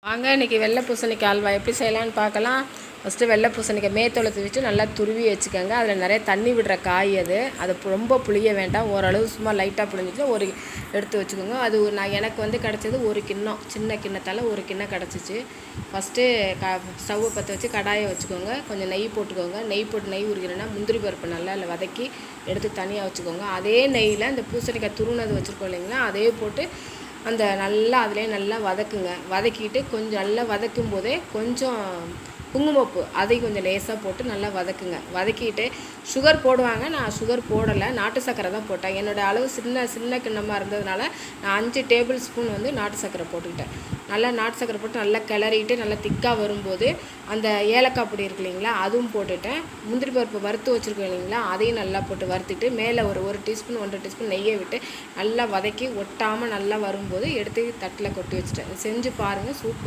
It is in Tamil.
வாங்க இன்றைக்கி வெள்ளை பூசணிக்காய் அல்வா எப்படி செய்யலான்னு பார்க்கலாம். ஃபஸ்ட்டு வெள்ளை பூசணிக்காய் மேத்தொளத்து வச்சு நல்லா துருவி வச்சுக்கோங்க. அதில் நிறைய தண்ணி விடுற காய் அது ரொம்ப புளிய வேண்டாம். ஓரளவு சும்மா லைட்டாக புளிஞ்சிட்டு ஒரு எடுத்து வச்சுக்கோங்க. அது எனக்கு வந்து கிடச்சது ஒரு கிண்ணம், சின்ன கிண்ணத்தால் ஒரு கிண்ணம் கிடச்சிச்சு. ஃபஸ்ட்டு ஸ்டவ்வை பற்ற வச்சு கடாயை வச்சுக்கோங்க. கொஞ்சம் நெய் போட்டுக்கோங்க. நெய் போட்டு நெய் உருகிறேன்னா முந்திரி பருப்பு நல்லா இல்லை வதக்கி எடுத்து தனியாக வச்சுக்கோங்க. அதே நெய்யில் இந்த பூசணிக்காய் துருவினது வச்சுருக்கோம் இல்லைங்களா, அதே போட்டு அந்த நல்லா அதிலே நல்லா வதக்குங்க. வதக்கிட்டு கொஞ்சம் நல்லா வதக்கும் போதே கொஞ்சம் குங்குமப்பூ அதையும் கொஞ்சம் லேசாக போட்டு நல்லா வதக்குங்க. வதக்கிட்டு சுகர் போடுவாங்க. நான் சுகர் போடலை, நாட்டு சர்க்கரை தான் போட்டேன். என்னோடய அளவு சின்ன கிண்ணமாக இருந்ததுனால நான் 5 டேபிள் ஸ்பூன் வந்து நாட்டு சர்க்கரை போட்டுக்கிட்டேன். நல்லா நாட்டு சர்க்கரை போட்டு நல்லா கிளறிட்டு நல்லா திக்காக வரும்போது அந்த ஏலக்காய் பொடி இருக்கு இல்லைங்களா, அதுவும் போட்டுட்டேன். முந்திரி பருப்பு வறுத்து வச்சுருக்கோம் இல்லைங்களா, அதையும் நல்லா போட்டு வறுத்துட்டு மேலே ஒரு டீஸ்பூன் 1.5 டீஸ்பூன் நெய்யை விட்டு நல்லா வதக்கி ஒட்டாமல் நல்லா வரும்போது எடுத்து தட்டில் கொட்டி வச்சுட்டேன். செஞ்சு பாருங்கள், சூப்பர்.